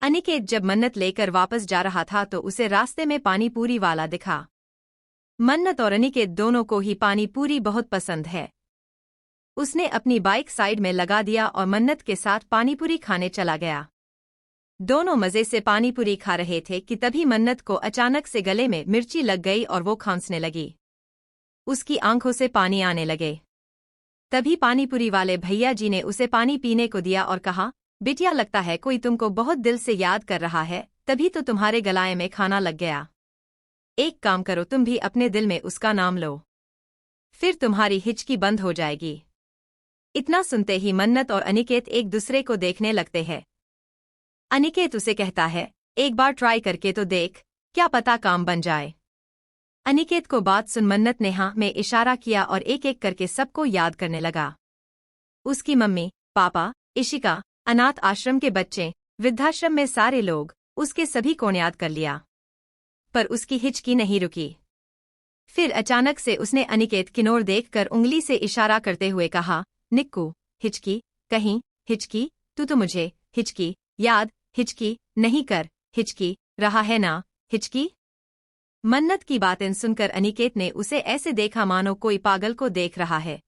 अनिकेत जब मन्नत लेकर वापस जा रहा था तो उसे रास्ते में पानी पूरी वाला दिखा। मन्नत और अनिकेत दोनों को ही पानी पूरी बहुत पसंद है। उसने अपनी बाइक साइड में लगा दिया और मन्नत के साथ पानीपुरी खाने चला गया। दोनों मजे से पानीपुरी खा रहे थे कि तभी मन्नत को अचानक से गले में मिर्ची लग गई और वो खांसने लगी। उसकी आंखों से पानी आने लगे। तभी पानीपुरी वाले भैया जी ने उसे पानी पीने को दिया और कहा, बिटिया लगता है कोई तुमको बहुत दिल से याद कर रहा है, तभी तो तुम्हारे गलाए में खाना लग गया। एक काम करो, तुम भी अपने दिल में उसका नाम लो, फिर तुम्हारी हिचकी बंद हो जाएगी। इतना सुनते ही मन्नत और अनिकेत एक दूसरे को देखने लगते हैं। अनिकेत उसे कहता है, एक बार ट्राई करके तो देख, क्या पता काम बन जाए। अनिकेत को बात सुन मन्नत ने हाँ में इशारा किया और एक एक करके सबको याद करने लगा। उसकी मम्मी, पापा, इशिका, अनाथ आश्रम के बच्चे, वृद्धाश्रम में सारे लोग, उसके सभी को याद कर लिया। पर उसकी हिचकी नहीं रुकी। फिर अचानक से उसने अनिकेत की ओर देखकर उंगली से इशारा करते हुए कहा, निक्कू, हिचकी, कहीं, हिचकी, तू तो मुझे, हिचकी, याद, हिचकी, नहीं कर, हिचकी, रहा है ना, हिचकी। मन्नत की बातें सुनकर अनिकेत ने उसे ऐसे देखा मानो कोई पागल को देख रहा है।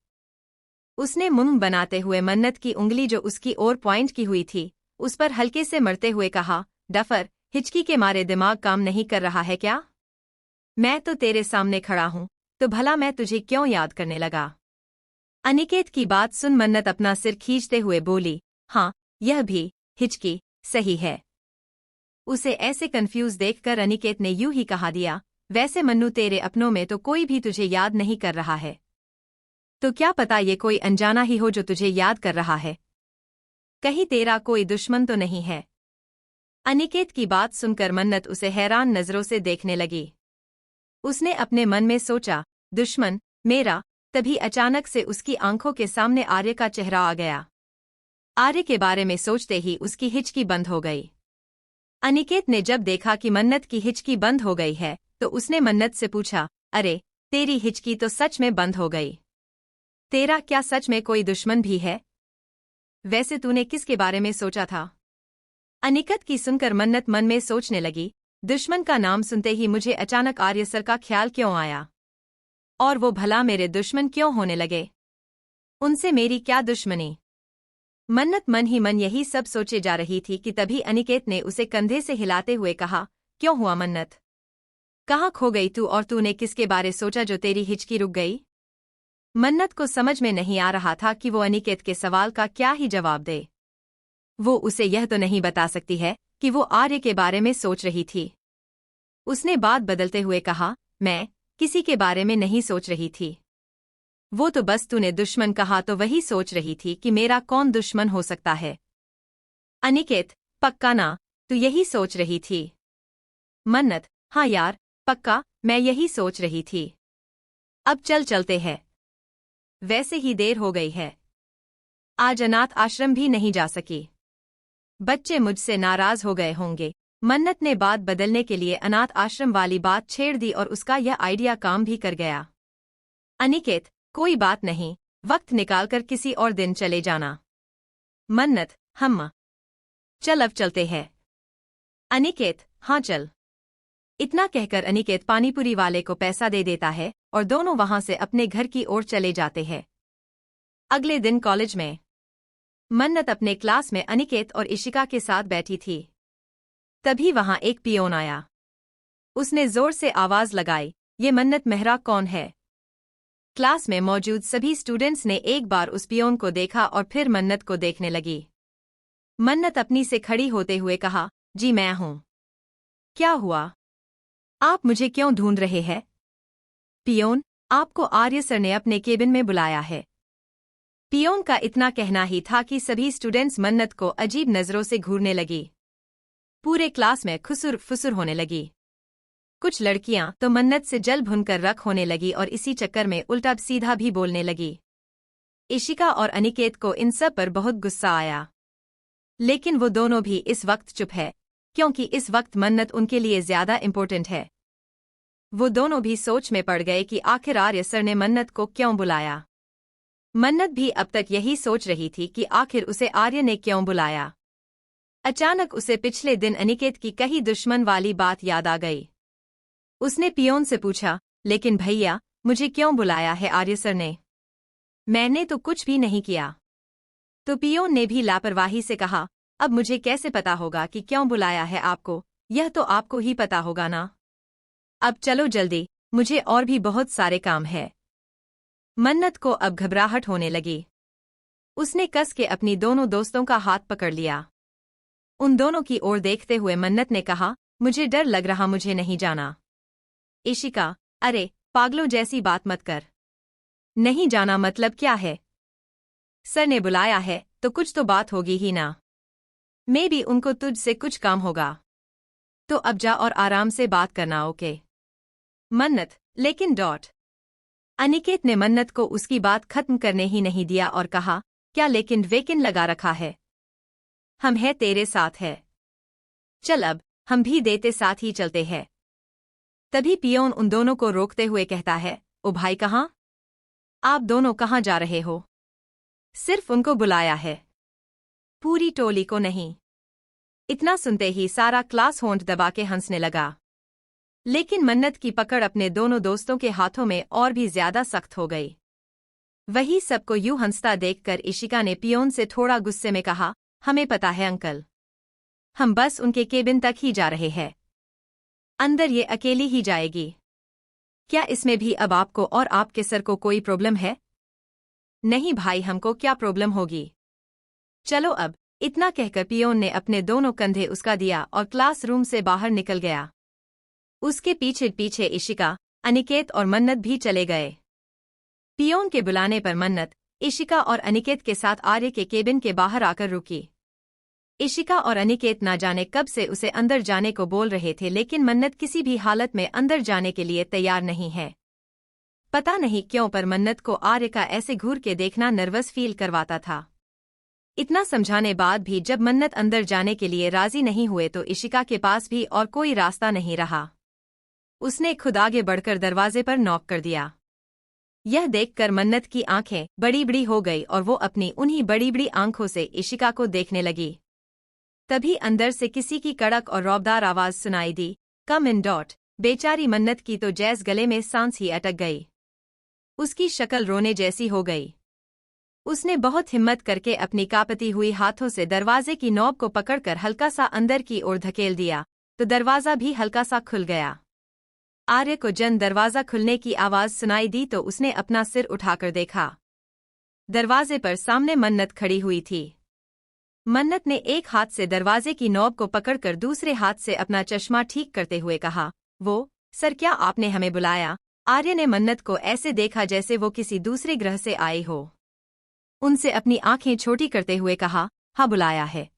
उसने मुंह बनाते हुए मन्नत की उंगली जो उसकी ओर पॉइंट की हुई थी, उस पर हल्के से मरते हुए कहा, डफर, हिचकी के मारे दिमाग काम नहीं कर रहा है क्या? मैं तो तेरे सामने खड़ा हूं, तो भला मैं तुझे क्यों याद करने लगा? अनिकेत की बात सुन मन्नत अपना सिर खींचते हुए बोली, हाँ, यह भी, हिचकी, सही है। उसे ऐसे कंफ्यूज देखकर अनिकेत ने यूं ही कहा दिया, वैसे मन्नू तेरे अपनों में तो कोई भी तुझे याद नहीं कर रहा है। तो क्या पता ये कोई अनजाना ही हो जो तुझे याद कर रहा है। कहीं तेरा कोई दुश्मन तो नहीं है? अनिकेत की बात सुनकर मन्नत उसे हैरान नजरों से देखने लगी। उसने अपने मन में सोचा, दुश्मन, मेरा। तभी अचानक से उसकी आंखों के सामने आर्य का चेहरा आ गया। आर्य के बारे में सोचते ही उसकी हिचकी बंद हो गई। अनिकेत ने जब देखा कि मन्नत की हिचकी बंद हो गई है, तो उसने मन्नत से पूछा, अरे, तेरी हिचकी तो सच में बंद हो गई। तेरा क्या सच में कोई दुश्मन भी है? वैसे तूने किसके बारे में सोचा था? अनिकेत की सुनकर मन्नत मन में सोचने लगी, दुश्मन का नाम सुनते ही मुझे अचानक आर्य सर का ख्याल क्यों आया? और वो भला मेरे दुश्मन क्यों होने लगे? उनसे मेरी क्या दुश्मनी? मन्नत मन ही मन यही सब सोचे जा रही थी कि तभी अनिकेत ने उसे कंधे से हिलाते हुए कहा, क्यों हुआ मन्नत? कहाँ खो गई तू और तूने किसके बारे सोचा जो तेरी हिचकी रुक गई? मन्नत को समझ में नहीं आ रहा था कि वो अनिकेत के सवाल का क्या ही जवाब दे। वो उसे यह तो नहीं बता सकती है कि वो आर्य के बारे में सोच रही थी। उसने बात बदलते हुए कहा, मैं किसी के बारे में नहीं सोच रही थी। वो तो बस तूने दुश्मन कहा तो वही सोच रही थी कि मेरा कौन दुश्मन हो सकता है। अनिकेत, पक्का ना, तू यही सोच रही थी? मन्नत, हाँ यार, पक्का, मैं यही सोच रही थी। अब चलते हैं। वैसे ही देर हो गई है। आज अनाथ आश्रम भी नहीं जा सकी। बच्चे मुझसे नाराज हो गए होंगे। मन्नत ने बात बदलने के लिए अनाथ आश्रम वाली बात छेड़ दी और उसका यह आइडिया काम भी कर गया। अनिकेत, कोई बात नहीं, वक्त निकालकर किसी और दिन चले जाना। मन्नत, हम चल अब चलते हैं। अनिकेत, हाँ चल। इतना कहकर अनिकेत पानीपुरी वाले को पैसा दे देता है और दोनों वहां से अपने घर की ओर चले जाते हैं। अगले दिन कॉलेज में मन्नत अपने क्लास में अनिकेत और इशिका के साथ बैठी थी। तभी वहां एक पियोन आया। उसने जोर से आवाज लगाई, ये मन्नत मेहरा कौन है? क्लास में मौजूद सभी स्टूडेंट्स ने एक बार उस पियोन को देखा और फिर मन्नत को देखने लगी। मन्नत अपनी से खड़ी होते हुए कहा, जी मैं हूं। क्या हुआ? आप मुझे क्यों ढूंढ रहे हैं? पियोन, आपको आर्य सर ने अपने केबिन में बुलाया है। पियोन का इतना कहना ही था कि सभी स्टूडेंट्स मन्नत को अजीब नजरों से घूरने लगी। पूरे क्लास में खुसुर फुसुर होने लगी। कुछ लड़कियां तो मन्नत से जल भुनकर रख होने लगी और इसी चक्कर में उल्टा सीधा भी बोलने लगी। इशिका और अनिकेत को इन सब पर बहुत गुस्सा आया। लेकिन वो दोनों भी इस वक्त चुप है, क्योंकि इस वक्त मन्नत उनके लिए ज्यादा इम्पोर्टेंट है। वो दोनों भी सोच में पड़ गए कि आखिर आर्य सर ने मन्नत को क्यों बुलाया। मन्नत भी अब तक यही सोच रही थी कि आखिर उसे आर्य ने क्यों बुलाया। अचानक उसे पिछले दिन अनिकेत की कही दुश्मन वाली बात याद आ गई। उसने पियोन से पूछा, लेकिन भैया, मुझे क्यों बुलाया है आर्य सर ने? मैंने तो कुछ भी नहीं किया। तो पियोन ने भी लापरवाही से कहा, अब मुझे कैसे पता होगा कि क्यों बुलाया है आपको? यह तो आपको ही पता होगा ना। अब चलो जल्दी, मुझे और भी बहुत सारे काम है। मन्नत को अब घबराहट होने लगी। उसने कस के अपनी दोनों दोस्तों का हाथ पकड़ लिया। उन दोनों की ओर देखते हुए मन्नत ने कहा, मुझे डर लग रहा, मुझे नहीं जाना। इशिका, अरे पागलों जैसी बात मत कर। नहीं जाना मतलब क्या है? सर ने बुलाया है तो कुछ तो बात होगी ही ना। मे भी उनको तुझसे कुछ काम होगा। तो अब जा और आराम से बात करना, ओके? मन्नत, लेकिन अनिकेत ने मन्नत को उसकी बात खत्म करने ही नहीं दिया और कहा, क्या लेकिन वेकिन लगा रखा है? हम हैं तेरे साथ है। चल अब, हम भी देते साथ ही चलते हैं। तभी पियोन उन दोनों को रोकते हुए कहता है, ओ भाई कहाँ? आप दोनों कहाँ जा रहे हो? सिर्फ उनको बुलाया है, पूरी टोली को नहीं। इतना सुनते ही सारा क्लास होंठ दबा के हंसने लगा। लेकिन मन्नत की पकड़ अपने दोनों दोस्तों के हाथों में और भी ज्यादा सख्त हो गई। वही सबको यूं हंसता देखकर इशिका ने पियोन से थोड़ा गुस्से में कहा, हमें पता है अंकल, हम बस उनके केबिन तक ही जा रहे हैं। अंदर ये अकेली ही जाएगी। क्या इसमें भी अब आपको और आपके सर को कोई प्रॉब्लम है? नहीं भाई, हमको क्या प्रॉब्लम होगी। चलो अब, इतना कहकर पियोन ने अपने दोनों कंधे उसका दिया और क्लासरूम से बाहर निकल गया। उसके पीछे पीछे इशिका, अनिकेत और मन्नत भी चले गए। पियोन के बुलाने पर मन्नत, इशिका और अनिकेत के साथ आर्य के केबिन के बाहर आकर रुकी। इशिका और अनिकेत ना जाने कब से उसे अंदर जाने को बोल रहे थे, लेकिन मन्नत किसी भी हालत में अंदर जाने के लिए तैयार नहीं है। पता नहीं क्यों पर मन्नत को आर्य का ऐसे घूर के देखना नर्वस फील करवाता था। इतना समझाने बाद भी जब मन्नत अंदर जाने के लिए राजी नहीं हुए तो इशिका के पास भी और कोई रास्ता नहीं रहा। उसने खुद आगे बढ़कर दरवाजे पर नॉक कर दिया। यह देखकर मन्नत की आंखें बड़ी बड़ी हो गई और वो अपनी उन्हीं बड़ी बड़ी आंखों से इशिका को देखने लगी। तभी अंदर से किसी की कड़क और रौबदार आवाज सुनाई दी, कम इन। बेचारी मन्नत की तो जैस गले में सांस ही अटक गई। उसकी शक्ल रोने जैसी हो गई। उसने बहुत हिम्मत करके अपनी कांपती हुई हाथों से दरवाजे की नॉब को पकड़कर हल्का सा अंदर की ओर धकेल दिया तो दरवाजा भी हल्का सा खुल गया। आर्य को जन दरवाजा खुलने की आवाज सुनाई दी तो उसने अपना सिर उठाकर देखा। दरवाजे पर सामने मन्नत खड़ी हुई थी। मन्नत ने एक हाथ से दरवाजे की नॉब को पकड़कर दूसरे हाथ से अपना चश्मा ठीक करते हुए कहा, वो, सर क्या आपने हमें बुलाया? आर्य ने मन्नत को ऐसे देखा जैसे वो किसी दूसरे ग्रह से आई हो। उनसे अपनी आंखें छोटी करते हुए कहा, हाँ बुलाया है।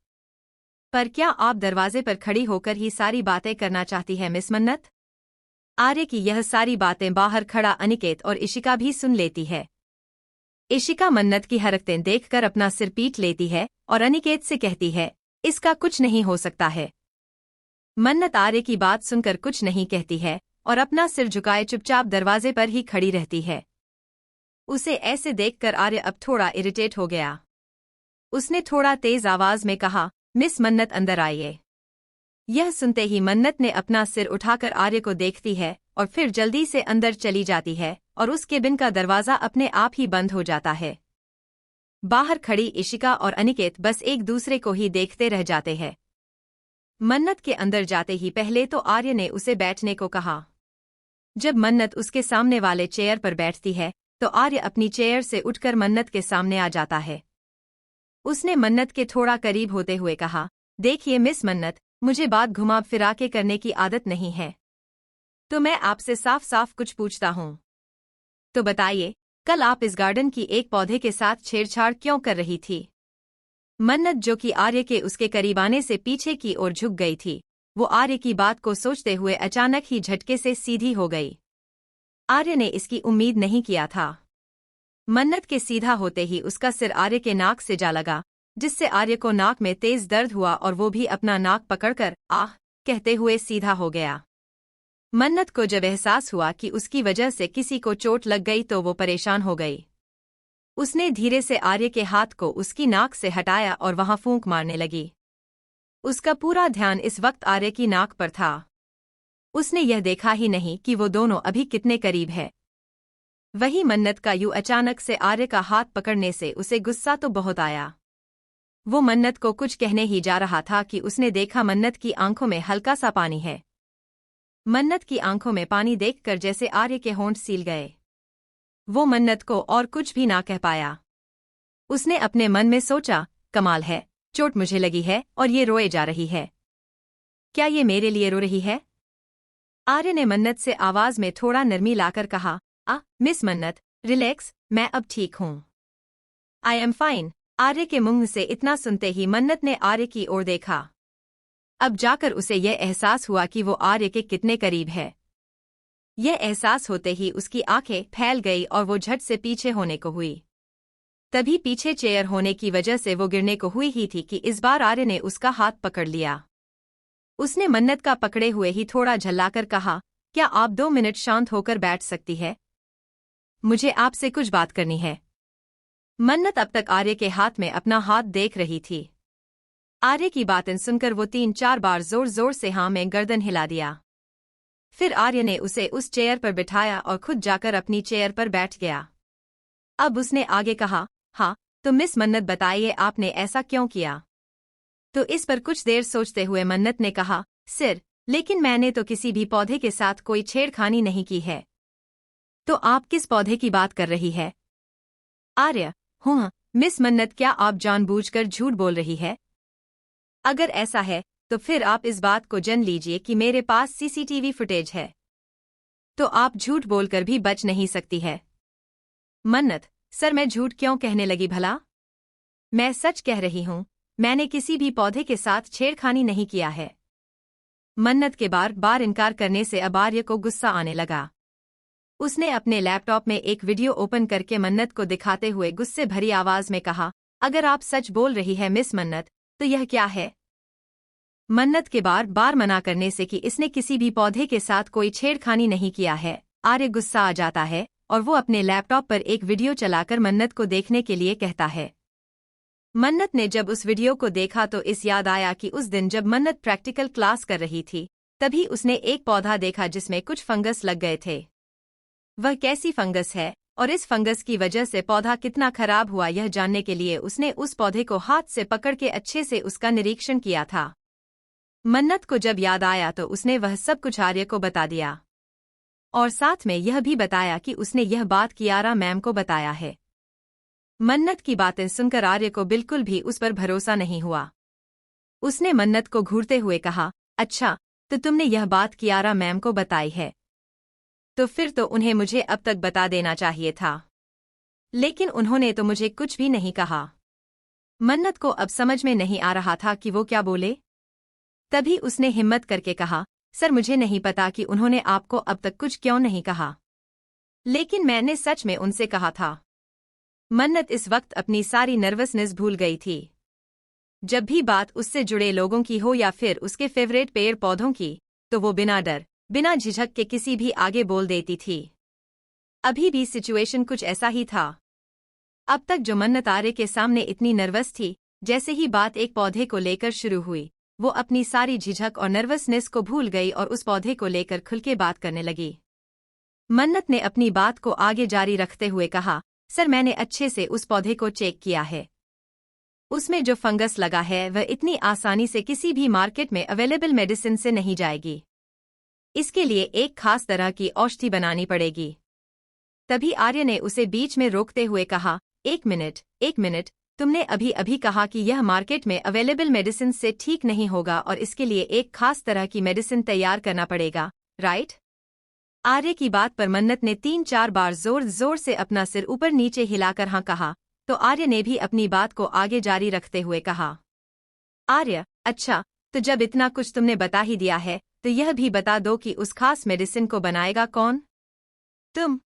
पर क्या आप दरवाजे पर खड़ी होकर ही सारी बातें करना चाहती है मिस मन्नत? आर्य की यह सारी बातें बाहर खड़ा अनिकेत और इशिका भी सुन लेती है। इशिका मन्नत की हरकतें देखकर अपना सिर पीट लेती है और अनिकेत से कहती है, इसका कुछ नहीं हो सकता है। मन्नत आर्य की बात सुनकर कुछ नहीं कहती है और अपना सिर झुकाए चुपचाप दरवाजे पर ही खड़ी रहती है। उसे ऐसे देखकर आर्य अब थोड़ा इरिटेट हो गया। उसने थोड़ा तेज आवाज में कहा, मिस मन्नत अंदर आइए। यह सुनते ही मन्नत ने अपना सिर उठाकर आर्य को देखती है और फिर जल्दी से अंदर चली जाती है और उस केबिन का दरवाजा अपने आप ही बंद हो जाता है। बाहर खड़ी इशिका और अनिकेत बस एक दूसरे को ही देखते रह जाते हैं। मन्नत के अंदर जाते ही पहले तो आर्य ने उसे बैठने को कहा। जब मन्नत उसके सामने वाले चेयर पर बैठती है तो आर्य अपनी चेयर से उठकर मन्नत के सामने आ जाता है। उसने मन्नत के थोड़ा करीब होते हुए कहा, देखिए मिस मन्नत, मुझे बात घुमा फिरा के करने की आदत नहीं है, तो मैं आपसे साफ साफ कुछ पूछता हूँ। तो बताइए, कल आप इस गार्डन की एक पौधे के साथ छेड़छाड़ क्यों कर रही थी? मन्नत, जो कि आर्य के उसके करीब आने से पीछे की ओर झुक गई थी, वो आर्य की बात को सोचते हुए अचानक ही झटके से सीधी हो गई। आर्य ने इसकी उम्मीद नहीं किया था। मन्नत के सीधा होते ही उसका सिर आर्य के नाक से जा लगा, जिससे आर्य को नाक में तेज दर्द हुआ और वो भी अपना नाक पकड़कर आह कहते हुए सीधा हो गया। मन्नत को जब एहसास हुआ कि उसकी वजह से किसी को चोट लग गई तो वो परेशान हो गई। उसने धीरे से आर्य के हाथ को उसकी नाक से हटाया और वहां फूंक मारने लगी। उसका पूरा ध्यान इस वक्त आर्य की नाक पर था। उसने यह देखा ही नहीं कि वो दोनों अभी कितने करीब है। वही मन्नत का यूं अचानक से आर्य का हाथ पकड़ने से उसे गुस्सा तो बहुत आया। वो मन्नत को कुछ कहने ही जा रहा था कि उसने देखा मन्नत की आंखों में हल्का सा पानी है। मन्नत की आंखों में पानी देखकर जैसे आर्य के होंठ सील गए। वो मन्नत को और कुछ भी ना कह पाया। उसने अपने मन में सोचा, कमाल है, चोट मुझे लगी है और ये रोए जा रही है। क्या ये मेरे लिए रो रही है? आर्य ने मन्नत से आवाज में थोड़ा नरमी लाकर कहा, मिस मन्नत, रिलैक्स, मैं अब ठीक हूँ। I am fine. आर्य के मुंह से इतना सुनते ही मन्नत ने आर्य की ओर देखा। अब जाकर उसे यह एहसास हुआ कि वो आर्य के कितने करीब है। यह एहसास होते ही उसकी आंखें फैल गई और वो झट से पीछे होने को हुई। तभी पीछे चेयर होने की वजह से वो गिरने को हुई ही थी कि इस बार आर्य ने उसका हाथ पकड़ लिया। उसने मन्नत का पकड़े हुए ही थोड़ा झल्लाकर कहा, क्या आप 2 मिनट शांत होकर बैठ सकती है? मुझे आपसे कुछ बात करनी है। मन्नत अब तक आर्य के हाथ में अपना हाथ देख रही थी। आर्य की बातें सुनकर वो 3-4 बार जोर जोर से हाँ में गर्दन हिला दिया। फिर आर्य ने उसे उस चेयर पर बिठाया और खुद जाकर अपनी चेयर पर बैठ गया। अब उसने आगे कहा, हाँ, तो मिस मन्नत बताइए आपने ऐसा क्यों किया? तो इस पर कुछ देर सोचते हुए मन्नत ने कहा, सिर, लेकिन मैंने तो किसी भी पौधे के साथ कोई छेड़खानी नहीं की है। तो आप किस पौधे की बात कर रही है? आर्य, हाँ, मिस मन्नत, क्या आप जानबूझकर झूठ बोल रही है? अगर ऐसा है तो फिर आप इस बात को जान लीजिए कि मेरे पास सीसीटीवी फुटेज है। तो आप झूठ बोलकर भी बच नहीं सकती है। मन्नत, सर मैं झूठ क्यों कहने लगी भला? मैं सच कह रही हूँ, मैंने किसी भी पौधे के साथ छेड़खानी नहीं किया है। मन्नत के बार बार इनकार करने से अब आर्य को गुस्सा आने लगा। उसने अपने लैपटॉप में एक वीडियो ओपन करके मन्नत को दिखाते हुए गुस्से भरी आवाज में कहा, अगर आप सच बोल रही है मिस मन्नत, तो यह क्या है? मन्नत के बार बार मना करने से कि इसने किसी भी पौधे के साथ कोई छेड़खानी नहीं किया है, आर्य गुस्सा आ जाता है और वो अपने लैपटॉप पर एक वीडियो चलाकर मन्नत को देखने के लिए कहता है। मन्नत ने जब उस वीडियो को देखा तो इस याद आया कि उस दिन जब मन्नत प्रैक्टिकल क्लास कर रही थी, तभी उसने एक पौधा देखा जिसमें कुछ फंगस लग गए थे। वह कैसी फंगस है और इस फंगस की वजह से पौधा कितना खराब हुआ, यह जानने के लिए उसने उस पौधे को हाथ से पकड़ के अच्छे से उसका निरीक्षण किया था। मन्नत को जब याद आया तो उसने वह सब कुछ आर्य को बता दिया और साथ में यह भी बताया कि उसने यह बात कियारा मैम को बताया है। मन्नत की बातें सुनकर आर्य को बिल्कुल भी उस पर भरोसा नहीं हुआ। उसने मन्नत को घूरते हुए कहा, अच्छा, तो तुमने यह बात कियारा मैम को बताई है? तो फिर तो उन्हें मुझे अब तक बता देना चाहिए था, लेकिन उन्होंने तो मुझे कुछ भी नहीं कहा। मन्नत को अब समझ में नहीं आ रहा था कि वो क्या बोले। तभी उसने हिम्मत करके कहा, सर मुझे नहीं पता कि उन्होंने आपको अब तक कुछ क्यों नहीं कहा, लेकिन मैंने सच में उनसे कहा था। मन्नत इस वक्त अपनी सारी नर्वसनेस भूल गई थी। जब भी बात उससे जुड़े लोगों की हो या फिर उसके फेवरेट पेड़ पौधों की, तो वो बिना डर बिना झिझक के किसी भी आगे बोल देती थी। अभी भी सिचुएशन कुछ ऐसा ही था। अब तक जो मन्नत आर्य के सामने इतनी नर्वस थी, जैसे ही बात एक पौधे को लेकर शुरू हुई, वो अपनी सारी झिझक और नर्वसनेस को भूल गई और उस पौधे को लेकर खुल के बात करने लगी। मन्नत ने अपनी बात को आगे जारी रखते हुए कहा, सर मैंने अच्छे से उस पौधे को चेक किया है। उसमें जो फंगस लगा है वह इतनी आसानी से किसी भी मार्केट में अवेलेबल मेडिसिन से नहीं जाएगी। इसके लिए एक खास तरह की औषधि बनानी पड़ेगी। तभी आर्य ने उसे बीच में रोकते हुए कहा, एक मिनट, तुमने अभी अभी कहा कि यह मार्केट में अवेलेबल मेडिसिन से ठीक नहीं होगा और इसके लिए एक खास तरह की मेडिसिन तैयार करना पड़ेगा, राइट? आर्य की बात पर मन्नत ने 3-4 बार जोर जोर से अपना सिर ऊपर नीचे हिलाकर हाँ कहा, तो आर्य ने भी अपनी बात को आगे जारी रखते हुए कहा, आर्य, अच्छा, तो जब इतना कुछ तुमने बता ही दिया है तो यह भी बता दो कि उस खास मेडिसिन को बनाएगा कौन? तुम?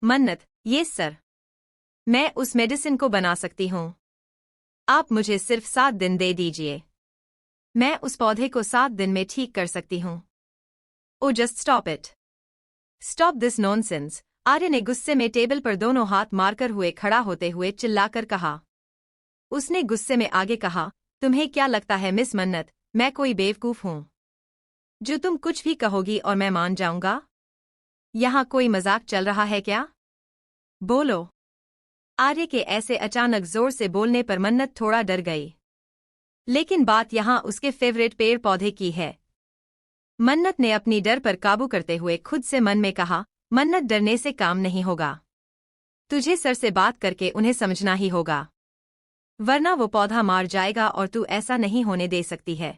मन्नत, ये सर, मैं उस मेडिसिन को बना सकती हूँ। आप मुझे सिर्फ 7 दिन दे दीजिए, मैं उस पौधे को 7 दिन में ठीक कर सकती हूँ। Oh just stop it, stop this nonsense, Arya ने गुस्से में टेबल पर दोनों हाथ मारकर हुए खड़ा होते हुए चिल्लाकर कहा। उसने गुस्से में आगे कहा, तुम्हें क्या लगता है मिस मन्नत, मैं कोई बेवकूफ हूँ जो तुम कुछ भी कहोगी और मैं मान जाऊंगा? यहाँ कोई मजाक चल रहा है क्या? बोलो। आर्य के ऐसे अचानक जोर से बोलने पर मन्नत थोड़ा डर गई। लेकिन बात यहाँ उसके फेवरेट पेड़ पौधे की है। मन्नत ने अपनी डर पर काबू करते हुए खुद से मन में कहा, मन्नत डरने से काम नहीं होगा। तुझे सर से बात करके उन्हें समझना ही होगा, वरना वो पौधा मार जाएगा और तू ऐसा नहीं होने दे सकती है।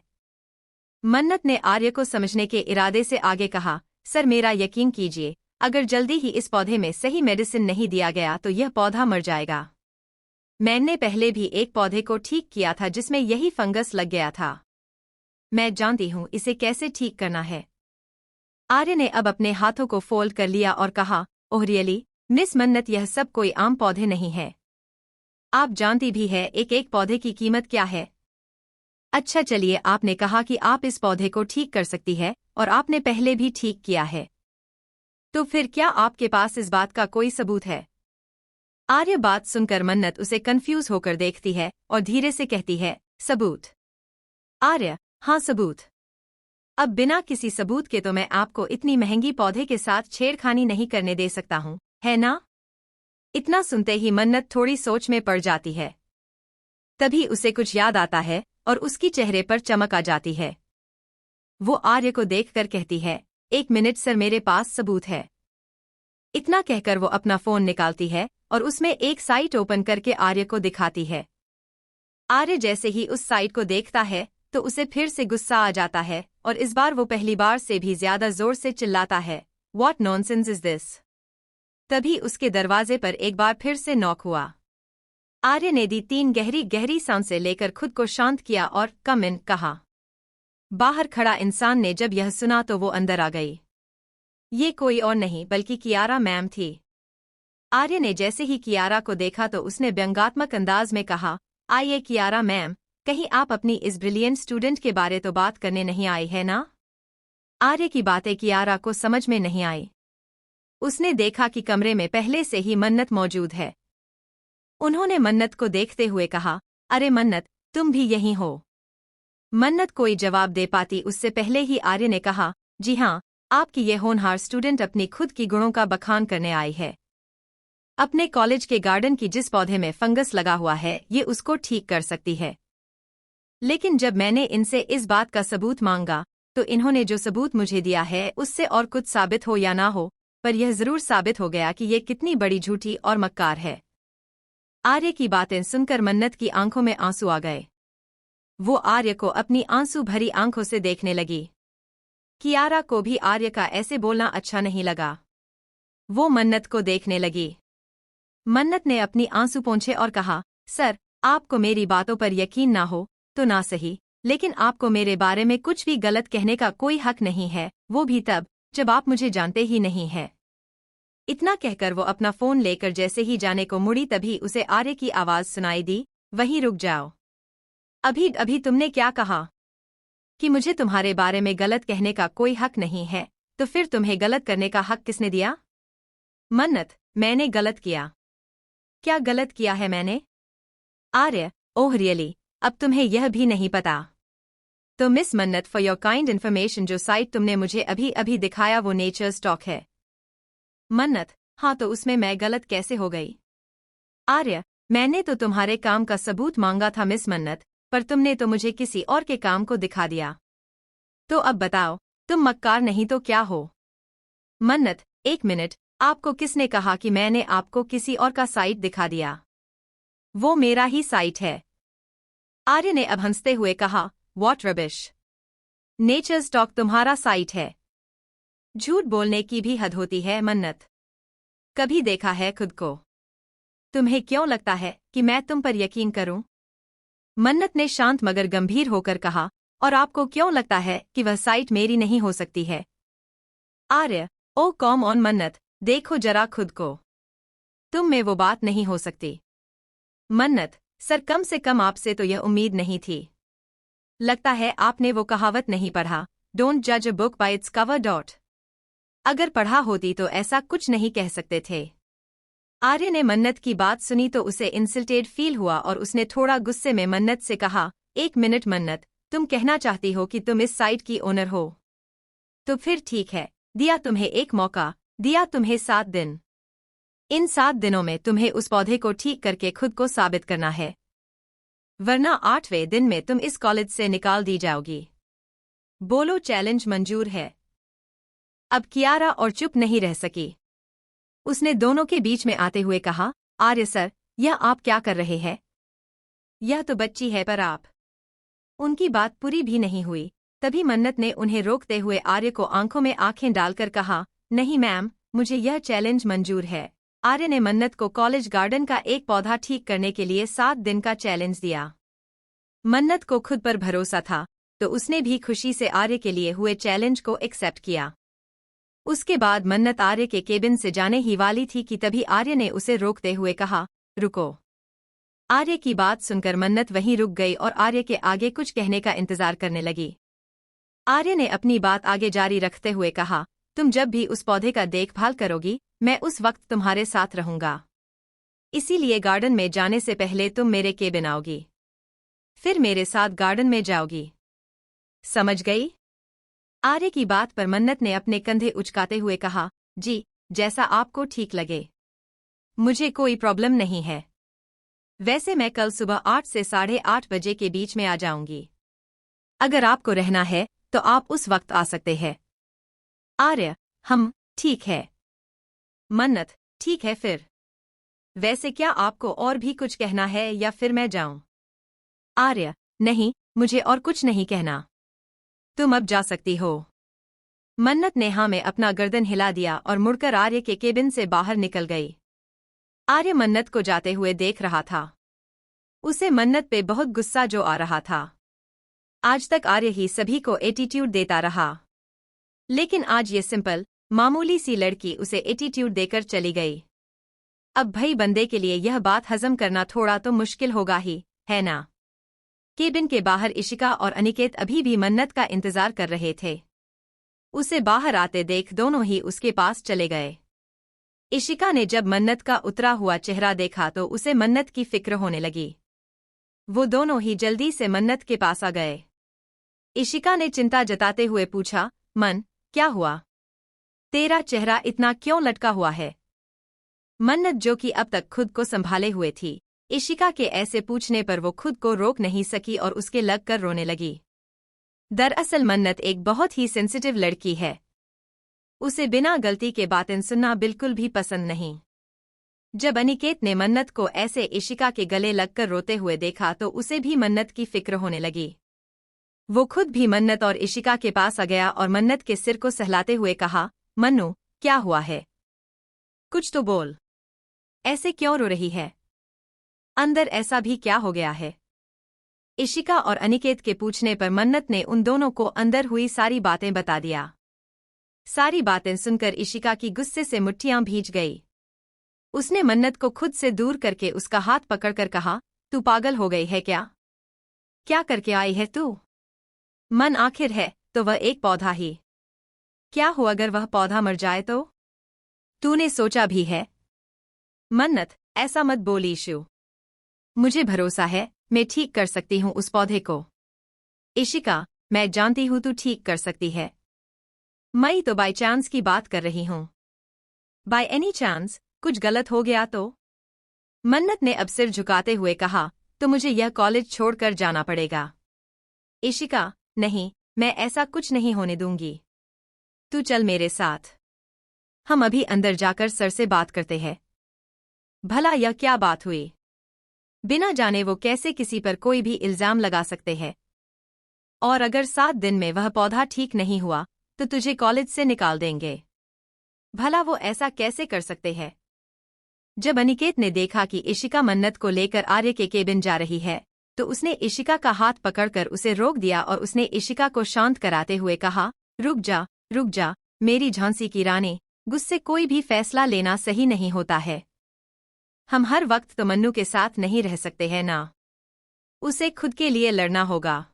मन्नत ने आर्य को समझने के इरादे से आगे कहा, सर मेरा यकीन कीजिए, अगर जल्दी ही इस पौधे में सही मेडिसिन नहीं दिया गया तो यह पौधा मर जाएगा। मैंने पहले भी एक पौधे को ठीक किया था जिसमें यही फंगस लग गया था। मैं जानती हूँ इसे कैसे ठीक करना है। आर्य ने अब अपने हाथों को फोल्ड कर लिया और कहा, ओह रियली मिस मन्नत, यह सब कोई आम पौधे नहीं है। आप जानती भी है एक एक पौधे की कीमत क्या है। अच्छा चलिए, आपने कहा कि आप इस पौधे को ठीक कर सकती है और आपने पहले भी ठीक किया है, तो फिर क्या आपके पास इस बात का कोई सबूत है? आर्य बात सुनकर मन्नत उसे कंफ्यूज होकर देखती है और धीरे से कहती है, सबूत? आर्य, हाँ सबूत। अब बिना किसी सबूत के तो मैं आपको इतनी महंगी पौधे के साथ छेड़खानी नहीं करने दे सकता हूँ, है ना? इतना सुनते ही मन्नत थोड़ी सोच में पड़ जाती है। तभी उसे कुछ याद आता है और उसकी चेहरे पर चमक आ जाती है। वो आर्य को देखकर कहती है, एक मिनट सर, मेरे पास सबूत है। इतना कहकर वो अपना फोन निकालती है और उसमें एक साइट ओपन करके आर्य को दिखाती है। आर्य जैसे ही उस साइट को देखता है तो उसे फिर से गुस्सा आ जाता है और इस बार वो पहली बार से भी ज्यादा जोर से चिल्लाता है, व्हाट नॉनसेंस इज दिस? तभी उसके दरवाजे पर एक बार फिर से नॉक हुआ। आर्य ने दी 3 गहरी गहरी सांसें लेकर खुद को शांत किया और कम इन कहा। बाहर खड़ा इंसान ने जब यह सुना तो वो अंदर आ गई। ये कोई और नहीं बल्कि कियारा मैम थी। आर्य ने जैसे ही कियारा को देखा तो उसने व्यंग्यात्मक अंदाज में कहा, आइए कियारा मैम, कहीं आप अपनी इस ब्रिलियंट स्टूडेंट के बारे तो बात करने नहीं आई है ना? आर्य की बातें कियारा को समझ में नहीं आई। उसने देखा कि कमरे में पहले से ही मन्नत मौजूद है। उन्होंने मन्नत को देखते हुए कहा, अरे मन्नत, तुम भी यहीं हो? मन्नत कोई जवाब दे पाती उससे पहले ही आर्य ने कहा, जी हाँ, आपकी ये होनहार स्टूडेंट अपनी खुद की गुणों का बखान करने आई है। अपने कॉलेज के गार्डन की जिस पौधे में फंगस लगा हुआ है ये उसको ठीक कर सकती है। लेकिन जब मैंने इनसे इस बात का सबूत मांगा तो इन्होंने जो सबूत मुझे दिया है उससे और कुछ साबित हो या ना हो, पर यह जरूर साबित हो गया कि ये कितनी बड़ी झूठी और मक्कार है। आर्य की बातें सुनकर मन्नत की आंखों में आंसू आ गए। वो आर्य को अपनी आंसू भरी आंखों से देखने लगी। कियारा को भी आर्य का ऐसे बोलना अच्छा नहीं लगा। वो मन्नत को देखने लगी। मन्नत ने अपनी आंसू पोंछे और कहा, सर, आपको मेरी बातों पर यकीन ना हो तो ना सही, लेकिन आपको मेरे बारे में कुछ भी गलत कहने का कोई हक नहीं है, वो भी तब जब आप मुझे जानते ही नहीं है। इतना कहकर वो अपना फोन लेकर जैसे ही जाने को मुड़ी तभी उसे आर्य की आवाज सुनाई दी, वहीं रुक जाओ। अभी अभी तुमने क्या कहा? कि मुझे तुम्हारे बारे में गलत कहने का कोई हक नहीं है, तो फिर तुम्हें गलत करने का हक किसने दिया? मन्नत, मैंने गलत किया। क्या गलत किया है मैंने? आर्य, ओह रियली, अब तुम्हें यह भी नहीं पता? तो मिस मन्नत, फॉर योर काइंड इन्फॉर्मेशन, जो साइट तुमने मुझे अभी अभी दिखाया वो नेचर स्टॉक है। मन्नत, हाँ, तो उसमें मैं गलत कैसे हो गई? आर्य, मैंने तो तुम्हारे काम का सबूत मांगा था मिस मन्नत, पर तुमने तो मुझे किसी और के काम को दिखा दिया। तो अब बताओ, तुम मक्कार नहीं तो क्या हो? मन्नत, एक मिनट, आपको किसने कहा कि मैंने आपको किसी और का साइट दिखा दिया? वो मेरा ही साइट है। आर्य ने अब हंसते हुए कहा, व्हाट रबिश! नेचर स्टॉक तुम्हारा साइट है? झूठ बोलने की भी हद होती है मन्नत। कभी देखा है खुद को? तुम्हें क्यों लगता है कि मैं तुम पर यकीन करूं? मन्नत ने शांत मगर गंभीर होकर कहा, और आपको क्यों लगता है कि वह साइट मेरी नहीं हो सकती है? आर्य, ओ कॉम ऑन मन्नत, देखो जरा खुद को। तुम में वो बात नहीं हो सकती। मन्नत, सर, कम से कम आपसे तो यह उम्मीद नहीं थी। लगता है आपने वो कहावत नहीं पढ़ा, डोंट जज a book by its cover dot. अगर पढ़ा होती तो ऐसा कुछ नहीं कह सकते थे। आर्य ने मन्नत की बात सुनी तो उसे इंसल्टेड फील हुआ और उसने थोड़ा गुस्से में मन्नत से कहा, एक मिनट मन्नत, तुम कहना चाहती हो कि तुम इस साइट की ओनर हो? तो फिर ठीक है, दिया तुम्हें एक मौका, दिया तुम्हें 7 दिन। इन 7 दिनों में तुम्हें उस पौधे को ठीक करके खुद को साबित करना है, वरना 8वें दिन में तुम इस कॉलेज से निकाल दी जाओगी। बोलो, चैलेंज मंजूर है? अब कियारा और चुप नहीं रह सकी। उसने दोनों के बीच में आते हुए कहा, आर्य सर, यह आप क्या कर रहे हैं? यह तो बच्ची है पर आप। उनकी बात पूरी भी नहीं हुई, तभी मन्नत ने उन्हें रोकते हुए आर्य को आंखों में आंखें डालकर कहा, नहीं मैम, मुझे यह चैलेंज मंजूर है। आर्य ने मन्नत को कॉलेज गार्डन का एक पौधा ठीक करने के लिए 7 दिन का चैलेंज दिया। मन्नत को खुद पर भरोसा था, तो उसने भी खुशी से आर्य के लिए हुए चैलेंज को एक्सेप्ट किया। उसके बाद मन्नत आर्य के केबिन से जाने ही वाली थी कि तभी आर्य ने उसे रोकते हुए कहा, रुको। आर्य की बात सुनकर मन्नत वहीं रुक गई और आर्य के आगे कुछ कहने का इंतजार करने लगी। आर्य ने अपनी बात आगे जारी रखते हुए कहा, तुम जब भी उस पौधे का देखभाल करोगी, मैं उस वक्त तुम्हारे साथ रहूंगा। इसीलिए गार्डन में जाने से पहले तुम मेरे केबिन आओगी, फिर मेरे साथ गार्डन में जाओगी। समझ गई? आर्य की बात पर मन्नत ने अपने कंधे उचकाते हुए कहा, जी, जैसा आपको ठीक लगे। मुझे कोई प्रॉब्लम नहीं है। वैसे मैं कल सुबह 8 से 8:30 बजे के बीच में आ जाऊंगी। अगर आपको रहना है तो आप उस वक्त आ सकते हैं। आर्य, ठीक है। मन्नत, ठीक है फिर। वैसे क्या आपको और भी कुछ कहना है या फिर मैं जाऊं? आर्य, नहीं, मुझे और कुछ नहीं कहना। तुम अब जा सकती हो। मन्नत ने हाँ में अपना गर्दन हिला दिया और मुड़कर आर्य के केबिन से बाहर निकल गई। आर्य मन्नत को जाते हुए देख रहा था। उसे मन्नत पे बहुत गुस्सा जो आ रहा था। आज तक आर्य ही सभी को एटीट्यूड देता रहा, लेकिन आज ये सिंपल, मामूली सी लड़की उसे एटीट्यूड देकर चली गई। अब भई बंदे के लिए यह बात हजम करना थोड़ा तो मुश्किल होगा ही, है ना? केबिन के बाहर इशिका और अनिकेत अभी भी मन्नत का इंतजार कर रहे थे। उसे बाहर आते देख दोनों ही उसके पास चले गए। इशिका ने जब मन्नत का उतरा हुआ चेहरा देखा तो उसे मन्नत की फिक्र होने लगी। वो दोनों ही जल्दी से मन्नत के पास आ गए। इशिका ने चिंता जताते हुए पूछा, मन, क्या हुआ? तेरा चेहरा इतना क्यों लटका हुआ है? मन्नत, जो कि अब तक खुद को संभाले हुए थी, इशिका के ऐसे पूछने पर वो खुद को रोक नहीं सकी और उसके लगकर रोने लगी। दरअसल मन्नत एक बहुत ही सेंसिटिव लड़की है। उसे बिना गलती के बातें सुनना बिल्कुल भी पसंद नहीं। जब अनिकेत ने मन्नत को ऐसे इशिका के गले लगकर रोते हुए देखा तो उसे भी मन्नत की फिक्र होने लगी। वो खुद भी मन्नत और इशिका के पास आ गया और मन्नत के सिर को सहलाते हुए कहा, मन्नू, क्या हुआ है? कुछ तो बोल। ऐसे क्यों रो रही है? अंदर ऐसा भी क्या हो गया है? इशिका और अनिकेत के पूछने पर मन्नत ने उन दोनों को अंदर हुई सारी बातें बता दिया। सारी बातें सुनकर इशिका की गुस्से से मुट्ठियां भीज गई। उसने मन्नत को खुद से दूर करके उसका हाथ पकड़कर कहा, तू पागल हो गई है क्या? क्या करके आई है तू? मन, आखिर है तो वह एक पौधा ही। क्या हो अगर वह पौधा मर जाए तो? तूने सोचा भी है? मन्नत, ऐसा मत बोल ईशु। मुझे भरोसा है मैं ठीक कर सकती हूँ उस पौधे को। इशिका, मैं जानती हूँ तू ठीक कर सकती है। मैं तो बाय चांस की बात कर रही हूँ। बाय एनी चांस कुछ गलत हो गया तो? मन्नत ने अब सिर झुकाते हुए कहा, तो मुझे यह कॉलेज छोड़कर जाना पड़ेगा। इशिका, नहीं, मैं ऐसा कुछ नहीं होने दूंगी। तू चल मेरे साथ। हम अभी अंदर जाकर सर से बात करते हैं। भला यह क्या बात हुई? बिना जाने वो कैसे किसी पर कोई भी इल्जाम लगा सकते हैं? और अगर 7 दिन में वह पौधा ठीक नहीं हुआ तो तुझे कॉलेज से निकाल देंगे। भला वो ऐसा कैसे कर सकते हैं? जब अनिकेत ने देखा कि इशिका मन्नत को लेकर आर्य के केबिन जा रही है, तो उसने इशिका का हाथ पकड़कर उसे रोक दिया और उसने इशिका को शांत कराते हुए कहा, रुक जा, मेरी झांसी की रानी, गुस्से कोई भी फैसला लेना सही नहीं होता है। हम हर वक्त तो मन्नू के साथ नहीं रह सकते हैं ना। उसे खुद के लिए लड़ना होगा।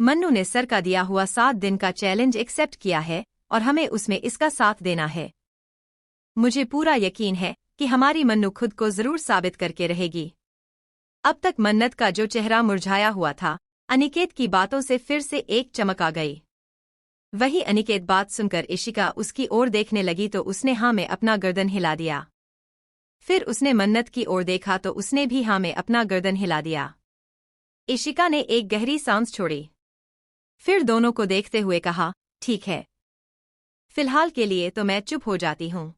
मन्नू ने सर का दिया हुआ 7 दिन का चैलेंज एक्सेप्ट किया है और हमें उसमें इसका साथ देना है। मुझे पूरा यकीन है कि हमारी मन्नू खुद को जरूर साबित करके रहेगी। अब तक मन्नत का जो चेहरा मुरझाया हुआ था, अनिकेत की बातों से फिर से एक चमक आ गई। वही अनिकेत बात सुनकर इशिका उसकी ओर देखने लगी तो उसने हाँ में अपना गर्दन हिला दिया। फिर उसने मन्नत की ओर देखा तो उसने भी हाँ में अपना गर्दन हिला दिया। इशिका ने एक गहरी सांस छोड़ी। फिर दोनों को देखते हुए कहा, ठीक है, फिलहाल के लिए तो मैं चुप हो जाती हूँ,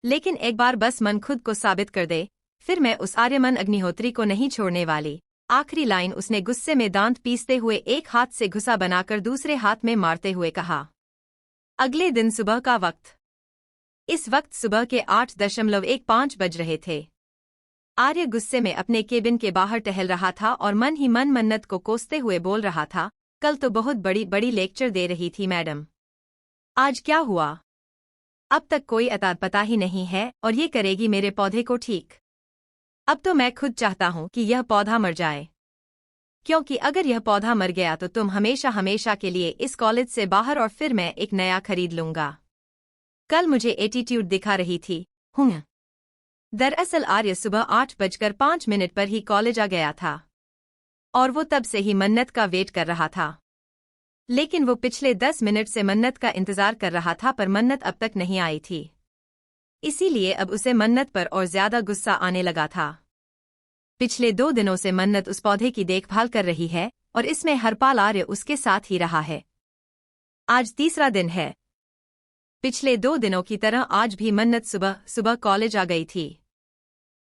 लेकिन एक बार बस मन खुद को साबित कर दे, फिर मैं उस आर्यमन अग्निहोत्री को नहीं छोड़ने वाली। आखिरी लाइन उसने गुस्से में दांत पीसते हुए एक हाथ से घुसा बनाकर दूसरे हाथ में मारते हुए कहा। अगले दिन सुबह का वक्त। इस वक्त सुबह के 8:15 बज रहे थे। आर्य गुस्से में अपने केबिन के बाहर टहल रहा था और मन ही मन मन्नत को कोसते हुए बोल रहा था, कल तो बहुत बड़ी बड़ी लेक्चर दे रही थी मैडम, आज क्या हुआ? अब तक कोई अता पता ही नहीं है और ये करेगी मेरे पौधे को ठीक। अब तो मैं खुद चाहता हूँ कि यह पौधा मर जाए, क्योंकि अगर यह पौधा मर गया तो तुम हमेशा हमेशा के लिए इस कॉलेज से बाहर और फिर मैं एक नया खरीद लूंगा। कल मुझे एटीट्यूड दिखा रही थी। दरअसल आर्य सुबह 8:05 पर ही कॉलेज आ गया था और वो तब से ही मन्नत का वेट कर रहा था। लेकिन वो पिछले 10 मिनट से मन्नत का इंतजार कर रहा था पर मन्नत अब तक नहीं आई थी। इसीलिए अब उसे मन्नत पर और ज्यादा गुस्सा आने लगा था। पिछले 2 दिनों से मन्नत उस पौधे की देखभाल कर रही है और इसमें हर पल आर्य उसके साथ ही रहा है। आज तीसरा दिन है। पिछले 2 दिनों की तरह आज भी मन्नत सुबह सुबह कॉलेज आ गई थी।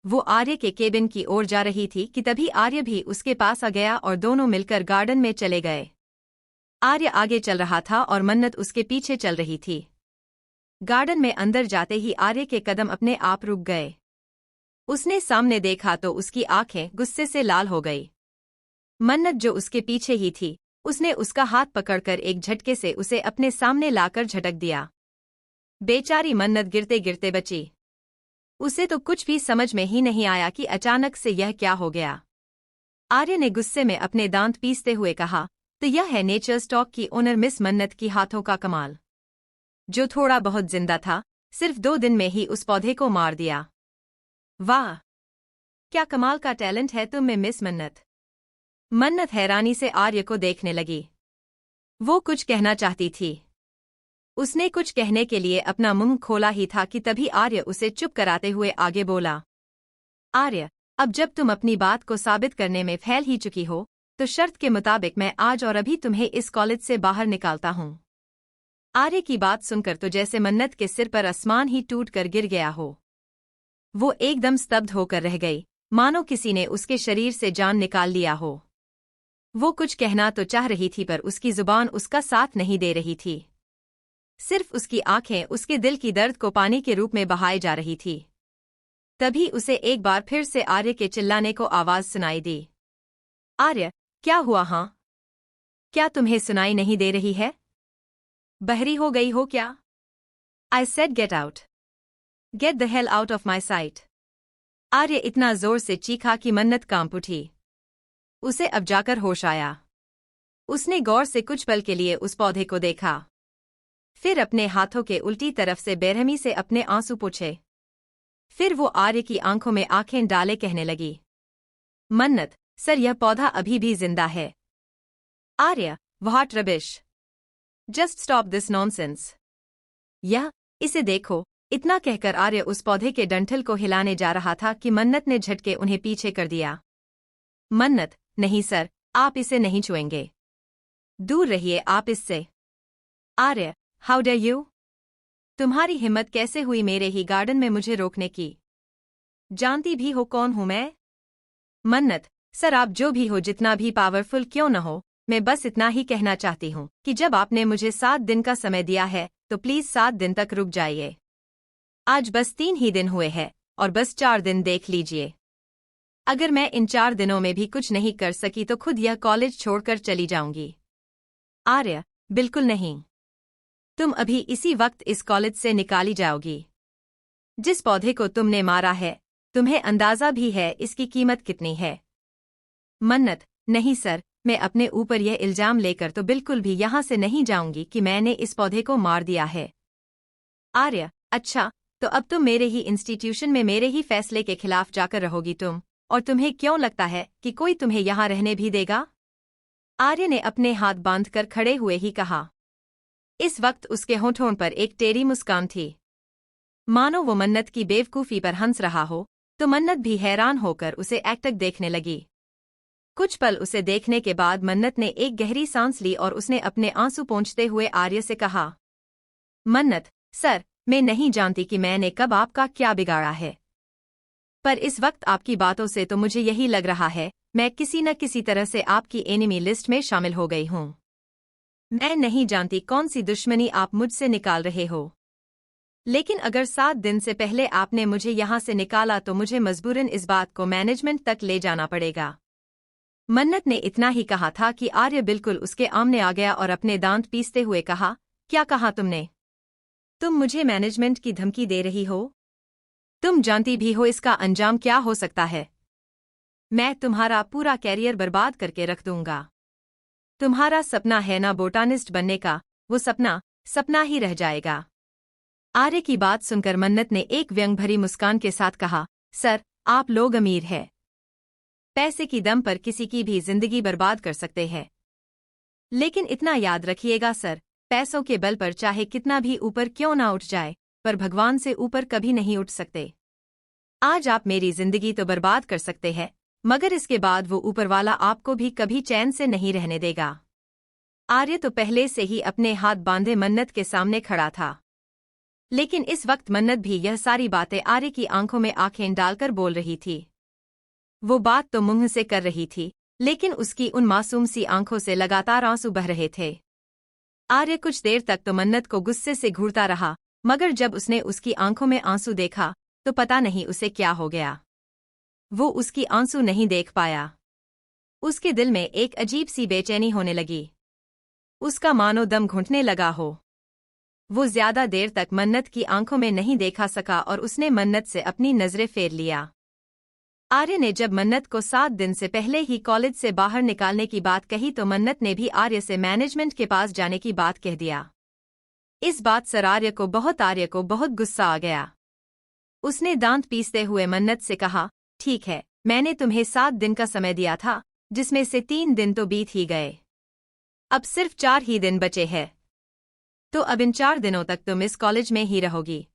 वो आर्य के केबिन की ओर जा रही थी कि तभी आर्य भी उसके पास आ गया और दोनों मिलकर गार्डन में चले गए। आर्य आगे चल रहा था और मन्नत उसके पीछे चल रही थी। गार्डन में अंदर जाते ही आर्य के कदम अपने आप रुक गए। उसने सामने देखा तो उसकी आंखें गुस्से से लाल हो गई। मन्नत जो उसके पीछे ही थी, उसने उसका हाथ पकड़कर एक झटके से उसे अपने सामने लाकर झटक दिया। बेचारी मन्नत गिरते गिरते बची। उसे तो कुछ भी समझ में ही नहीं आया कि अचानक से यह क्या हो गया। आर्य ने गुस्से में अपने दांत पीसते हुए कहा, तो यह है नेचर स्टॉक की ओनर मिस मन्नत की हाथों का कमाल। जो थोड़ा बहुत जिंदा था, सिर्फ 2 दिन में ही उस पौधे को मार दिया। वाह, क्या कमाल का टैलेंट है तुम में मिस मन्नत। मन्नत हैरानी से आर्य को देखने लगी। वो कुछ कहना चाहती थी। उसने कुछ कहने के लिए अपना मुंह खोला ही था कि तभी आर्य उसे चुप कराते हुए आगे बोला, आर्य, अब जब तुम अपनी बात को साबित करने में फैल ही चुकी हो, तो शर्त के मुताबिक मैं आज और अभी तुम्हें इस कॉलेज से बाहर निकालता हूँ। आर्य की बात सुनकर तो जैसे मन्नत के सिर पर आसमान ही टूट कर गिर गया हो। वो एकदम स्तब्ध होकर रह गई, मानो किसी ने उसके शरीर से जान निकाल लिया हो। वो कुछ कहना तो चाह रही थी पर उसकी जुबान उसका साथ नहीं दे रही थी। सिर्फ उसकी आंखें उसके दिल की दर्द को पानी के रूप में बहाए जा रही थी। तभी उसे एक बार फिर से आर्य के चिल्लाने को आवाज सुनाई दी। आर्य, क्या हुआ? हाँ, क्या तुम्हें सुनाई नहीं दे रही है? बहरी हो गई हो क्या? I said get out. Get the hell out of my sight. आर्य इतना जोर से चीखा कि मन्नत कांप उठी। उसे अब जाकर होश आया। उसने गौर से कुछ पल के लिए उस पौधे को देखा, फिर अपने हाथों के उल्टी तरफ से बेरहमी से अपने आंसू पोंछे। फिर वो आर्य की आंखों में आंखें डाले कहने लगी, मन्नत, सर यह पौधा अभी भी जिंदा है। Arya, what rubbish, just stop this nonsense. इसे देखो। इतना कहकर आर्य उस पौधे के डंठल को हिलाने जा रहा था कि मन्नत ने झटके उन्हें पीछे कर दिया। मन्नत, नहीं सर, आप इसे नहीं छुएंगे, दूर रहिए आप इससे। आर्य, हाउ डेयर यू, तुम्हारी हिम्मत कैसे हुई मेरे ही गार्डन में मुझे रोकने की? जानती भी हो कौन हूं मैं? मन्नत, सर आप जो भी हो, जितना भी पावरफुल क्यों न हो, मैं बस इतना ही कहना चाहती हूँ कि जब आपने मुझे 7 दिन का समय दिया है तो प्लीज 7 दिन तक रुक जाइए। आज बस 3 ही दिन हुए हैं और बस 4 दिन देख लीजिए। अगर मैं इन 4 दिनों में भी कुछ नहीं कर सकी तो खुद यह कॉलेज छोड़कर चली जाऊंगी। आर्य, बिल्कुल नहीं, तुम अभी इसी वक्त इस कॉलेज से निकाली जाओगी। जिस पौधे को तुमने मारा है, तुम्हें अंदाजा भी है इसकी कीमत कितनी है? मन्नत, नहीं सर, मैं अपने ऊपर यह इल्जाम लेकर तो बिल्कुल भी यहाँ से नहीं जाऊंगी कि मैंने इस पौधे को मार दिया है। आर्य, अच्छा, तो अब तुम मेरे ही इंस्टीट्यूशन में मेरे ही फैसले के खिलाफ जाकर रहोगी तुम, और तुम्हें क्यों लगता है कि कोई तुम्हें यहाँ रहने भी देगा? आर्य ने अपने हाथ बांधकर खड़े हुए ही कहा। इस वक्त उसके होठों पर एक टेढ़ी मुस्कान थी, मानो वो मन्नत की बेवकूफ़ी पर हंस रहा हो। तो मन्नत भी हैरान होकर उसे एकटक देखने लगी। कुछ पल उसे देखने के बाद मन्नत ने एक गहरी सांस ली और उसने अपने आंसू पोंछते हुए आर्य से कहा, मन्नत सर, मैं नहीं जानती कि मैंने कब आपका क्या बिगाड़ा है, पर इस वक्त आपकी बातों से तो मुझे यही लग रहा है मैं किसी न किसी तरह से आपकी एनिमी लिस्ट में शामिल हो गई हूँ। मैं नहीं जानती कौन सी दुश्मनी आप मुझसे निकाल रहे हो, लेकिन अगर 7 दिन से पहले आपने मुझे यहाँ से निकाला तो मुझे मजबूरन इस बात को मैनेजमेंट तक ले जाना पड़ेगा। मन्नत ने इतना ही कहा था कि आर्य बिल्कुल उसके आमने आ गया और अपने दांत पीसते हुए कहा, क्या कहा तुमने? तुम मुझे मैनेजमेंट की धमकी दे रही हो? तुम जानती भी हो इसका अंजाम क्या हो सकता है। मैं तुम्हारा पूरा कैरियर बर्बाद करके रख दूंगा। तुम्हारा सपना है ना बोटानिस्ट बनने का, वो सपना सपना ही रह जाएगा। आर्य की बात सुनकर मन्नत ने एक व्यंग भरी मुस्कान के साथ कहा, सर, आप लोग अमीर हैं, पैसे की दम पर किसी की भी जिंदगी बर्बाद कर सकते हैं, लेकिन इतना याद रखिएगा सर, पैसों के बल पर चाहे कितना भी ऊपर क्यों ना उठ जाए, पर भगवान से ऊपर कभी नहीं उठ सकते। आज आप मेरी जिंदगी तो बर्बाद कर सकते हैं, मगर इसके बाद वो ऊपर वाला आपको भी कभी चैन से नहीं रहने देगा। आर्य तो पहले से ही अपने हाथ बांधे मन्नत के सामने खड़ा था, लेकिन इस वक्त मन्नत भी यह सारी बातें आर्य की आंखों में आंखें डालकर बोल रही थी। वो बात तो मुंह से कर रही थी, लेकिन उसकी उन मासूम सी आंखों से लगातार आंसू बह रहे थे। आर्य कुछ देर तक तो मन्नत को गुस्से से घूरता रहा, मगर जब उसने उसकी आंखों में आंसू देखा तो पता नहीं उसे क्या हो गया। वो उसकी आंसू नहीं देख पाया। उसके दिल में एक अजीब सी बेचैनी होने लगी, उसका मानो दम घुटने लगा हो। वो ज्यादा देर तक मन्नत की आंखों में नहीं देखा सका और उसने मन्नत से अपनी नजरें फेर लिया। आर्य ने जब मन्नत को 7 दिन से पहले ही कॉलेज से बाहर निकालने की बात कही तो मन्नत ने भी आर्य से मैनेजमेंट के पास जाने की बात कह दिया। इस बात से आर्य को बहुत गुस्सा आ गया। उसने दांत पीसते हुए मन्नत से कहा, ठीक है, मैंने तुम्हें 7 दिन का समय दिया था, जिसमें से 3 दिन तो बीत ही गए, अब सिर्फ 4 ही दिन बचे हैं। तो अब इन 4 दिनों तक तुम इस कॉलेज में ही रहोगी,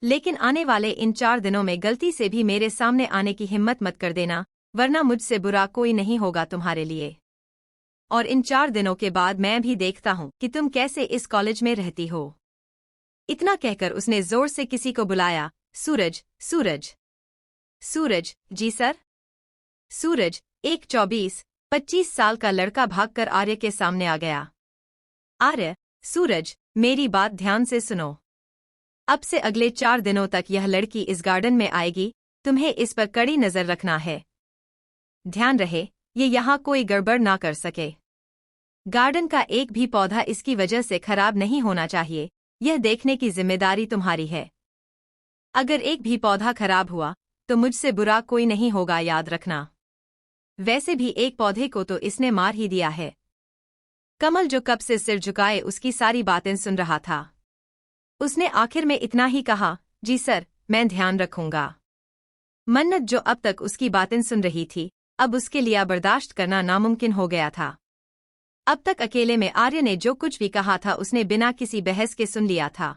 लेकिन आने वाले इन 4 दिनों में गलती से भी मेरे सामने आने की हिम्मत मत कर देना, वरना मुझसे बुरा कोई नहीं होगा तुम्हारे लिए। और इन 4 दिनों के बाद मैं भी देखता हूँ कि तुम कैसे इस कॉलेज में रहती हो। इतना कहकर उसने जोर से किसी को बुलाया, सूरज, सूरज, सूरज, जी सर। सूरज, एक 24-25 साल का लड़का भागकर आर्य के सामने आ गया। आर्य, सूरज, मेरी बात ध्यान से सुनो। अब से अगले 4 दिनों तक यह लड़की इस गार्डन में आएगी, तुम्हें इस पर कड़ी नजर रखना है। ध्यान रहे, ये यहाँ कोई गड़बड़ ना कर सके। गार्डन का एक भी पौधा इसकी वजह से खराब नहीं होना चाहिए, यह देखने की जिम्मेदारी तुम्हारी है। अगर एक भी पौधा खराब हुआ तो मुझसे बुरा कोई नहीं होगा, याद रखना। वैसे भी एक पौधे को तो इसने मार ही दिया है। कमल जो कब से सिर झुकाए उसकी सारी बातें सुन रहा था, उसने आखिर में इतना ही कहा, जी सर, मैं ध्यान रखूंगा। मन्नत जो अब तक उसकी बातें सुन रही थी, अब उसके लिए बर्दाश्त करना नामुमकिन हो गया था। अब तक अकेले में आर्य ने जो कुछ भी कहा था उसने बिना किसी बहस के सुन लिया था,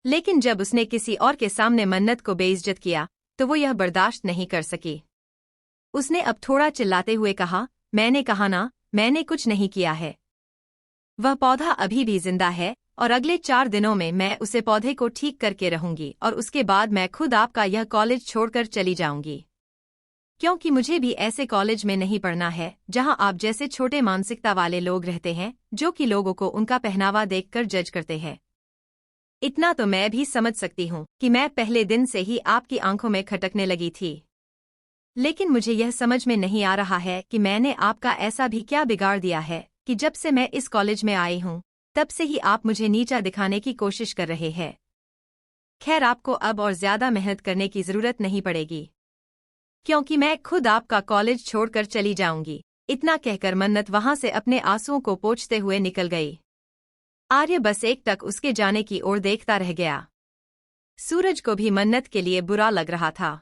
लेकिन जब उसने किसी और के सामने मन्नत को बेइज्जत किया तो वो यह बर्दाश्त नहीं कर सकी। उसने अब थोड़ा चिल्लाते हुए कहा, मैंने कहा ना, मैंने कुछ नहीं किया है। वह पौधा अभी भी जिंदा है और अगले 4 दिनों में मैं उसे पौधे को ठीक करके रहूंगी और उसके बाद मैं खुद आपका यह कॉलेज छोड़कर चली जाऊंगी, क्योंकि मुझे भी ऐसे कॉलेज में नहीं पढ़ना है जहां आप जैसे छोटे मानसिकता वाले लोग रहते हैं, जो कि लोगों को उनका पहनावा देखकर जज करते हैं। इतना तो मैं भी समझ सकती हूँ कि मैं पहले दिन से ही आपकी आंखों में खटकने लगी थी, लेकिन मुझे यह समझ में नहीं आ रहा है कि मैंने आपका ऐसा भी क्या बिगाड़ दिया है कि जब से मैं इस कॉलेज में आई हूँ तब से ही आप मुझे नीचा दिखाने की कोशिश कर रहे हैं। खैर, आपको अब और ज्यादा मेहनत करने की जरूरत नहीं पड़ेगी, क्योंकि मैं खुद आपका कॉलेज छोड़कर चली जाऊंगी। इतना कहकर मन्नत वहां से अपने आंसुओं को पोंछते हुए निकल गई। आर्य बस एकटक उसके जाने की ओर देखता रह गया। सूरज को भी मन्नत के लिए बुरा लग रहा था।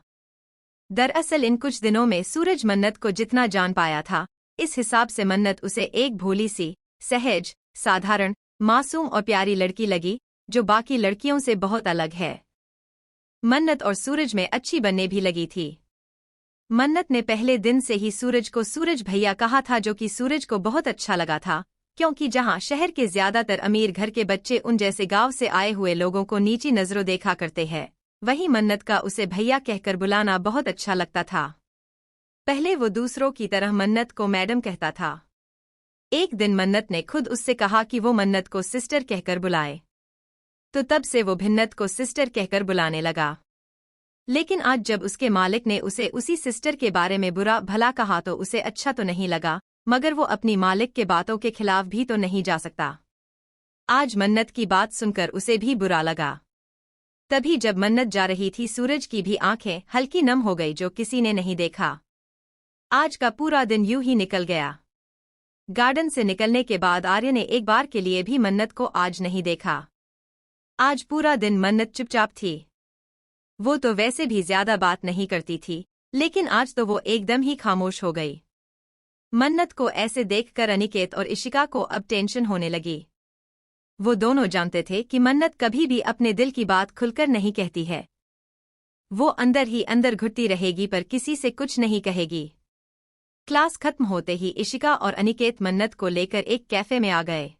दरअसल इन कुछ दिनों में सूरज मन्नत को जितना जान पाया था इस हिसाब से मन्नत उसे एक भोली सी, सहज, साधारण, मासूम और प्यारी लड़की लगी, जो बाकी लड़कियों से बहुत अलग है। मन्नत और सूरज में अच्छी बनने भी लगी थी। मन्नत ने पहले दिन से ही सूरज को सूरज भैया कहा था, जो कि सूरज को बहुत अच्छा लगा था, क्योंकि जहां शहर के ज्यादातर अमीर घर के बच्चे उन जैसे गांव से आए हुए लोगों को नीची नजरों देखा करते हैं, वहीं मन्नत का उसे भैया कहकर बुलाना बहुत अच्छा लगता था। पहले वो दूसरों की तरह मन्नत को मैडम कहता था। एक दिन मन्नत ने खुद उससे कहा कि वो मन्नत को सिस्टर कहकर बुलाए, तो तब से वो भिन्नत को सिस्टर कहकर बुलाने लगा। लेकिन आज जब उसके मालिक ने उसे उसी सिस्टर के बारे में बुरा भला कहा तो उसे अच्छा तो नहीं लगा, मगर वो अपनी मालिक के बातों के खिलाफ भी तो नहीं जा सकता। आज मन्नत की बात सुनकर उसे भी बुरा लगा। तभी जब मन्नत जा रही थी, सूरज की भी आंखें हल्की नम हो गई, जो किसी ने नहीं देखा। आज का पूरा दिन यूं ही निकल गया। गार्डन से निकलने के बाद आर्य ने एक बार के लिए भी मन्नत को आज नहीं देखा। आज पूरा दिन मन्नत चुपचाप थी। वो तो वैसे भी ज्यादा बात नहीं करती थी, लेकिन आज तो वो एकदम ही खामोश हो गई। मन्नत को ऐसे देखकर अनिकेत और इशिका को अब टेंशन होने लगी। वो दोनों जानते थे कि मन्नत कभी भी अपने दिल की बात खुलकर नहीं कहती है। वो अंदर ही अंदर घुटती रहेगी, पर किसी से कुछ नहीं कहेगी। क्लास खत्म होते ही इशिका और अनिकेत मन्नत को लेकर एक कैफे में आ गए।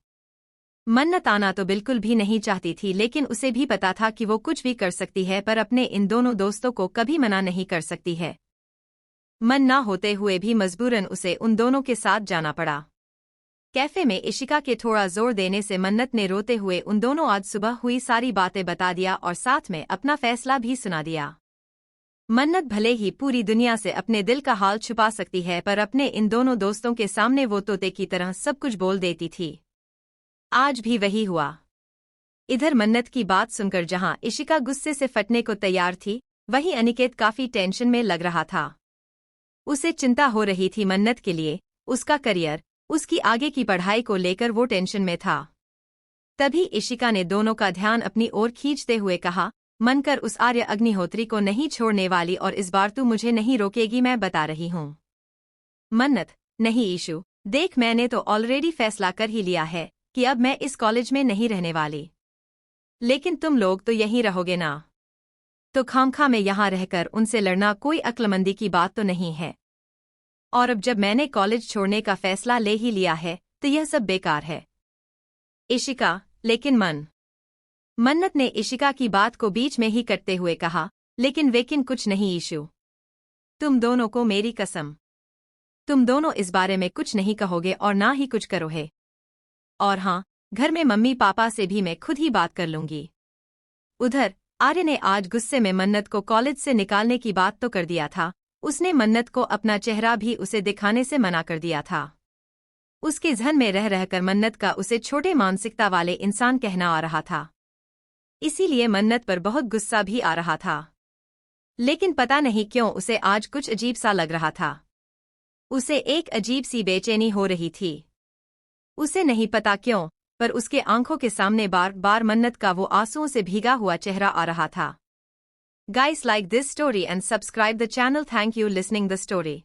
मन्नत आना तो बिल्कुल भी नहीं चाहती थी, लेकिन उसे भी पता था कि वो कुछ भी कर सकती है, पर अपने इन दोनों दोस्तों को कभी मना नहीं कर सकती है। मन ना होते हुए भी मजबूरन उसे उन दोनों के साथ जाना पड़ा। कैफे में इशिका के थोड़ा जोर देने से मन्नत ने रोते हुए उन दोनों आज सुबह हुई सारी बातें बता दिया और साथ में अपना फैसला भी सुना दिया। मन्नत भले ही पूरी दुनिया से अपने दिल का हाल छुपा सकती है, पर अपने इन दोनों दोस्तों के सामने वो तोते की तरह सब कुछ बोल देती थी। आज भी वही हुआ। इधर मन्नत की बात सुनकर जहां इशिका गुस्से से फटने को तैयार थी, वहीं अनिकेत काफी टेंशन में लग रहा था। उसे चिंता हो रही थी मन्नत के लिए, उसका करियर, उसकी आगे की पढ़ाई को लेकर वो टेंशन में था। तभी इशिका ने दोनों का ध्यान अपनी ओर खींचते हुए कहा, मनकर उस आर्य अग्निहोत्री को नहीं छोड़ने वाली, और इस बार तू मुझे नहीं रोकेगी, मैं बता रही हूँ। मन्नत, नहीं ईशु, देख मैंने तो ऑलरेडी फैसला कर ही लिया है कि अब मैं इस कॉलेज में नहीं रहने वाली। लेकिन तुम लोग तो यहीं रहोगे ना, तो खामखा में यहाँ रहकर उनसे लड़ना कोई अक्लमंदी की बात तो नहीं है। और अब जब मैंने कॉलेज छोड़ने का फैसला ले ही लिया है तो यह सब बेकार है। इशिका, लेकिन मन्नत ने इशिका की बात को बीच में ही करते हुए कहा, लेकिन कुछ नहीं ईशु, तुम दोनों को मेरी कसम, तुम दोनों इस बारे में कुछ नहीं कहोगे और ना ही कुछ करोगे। और हाँ, घर में मम्मी पापा से भी मैं खुद ही बात कर लूंगी। उधर आर्य ने आज गुस्से में मन्नत को कॉलेज से निकालने की बात तो कर दिया था, उसने मन्नत को अपना चेहरा भी उसे दिखाने से मना कर दिया था। उसके ज़हन में रह रहकर मन्नत का उसे छोटे मानसिकता वाले इंसान कहना आ रहा था। इसीलिए मन्नत पर बहुत गुस्सा भी आ रहा था। लेकिन पता नहीं क्यों उसे आज कुछ अजीब सा लग रहा था। उसे एक अजीब सी बेचैनी हो रही थी। उसे नहीं पता क्यों, पर उसके आंखों के सामने बार बार मन्नत का वो आंसुओं से भीगा हुआ चेहरा आ रहा था। Guys, like this story and subscribe the channel. Thank you listening the story.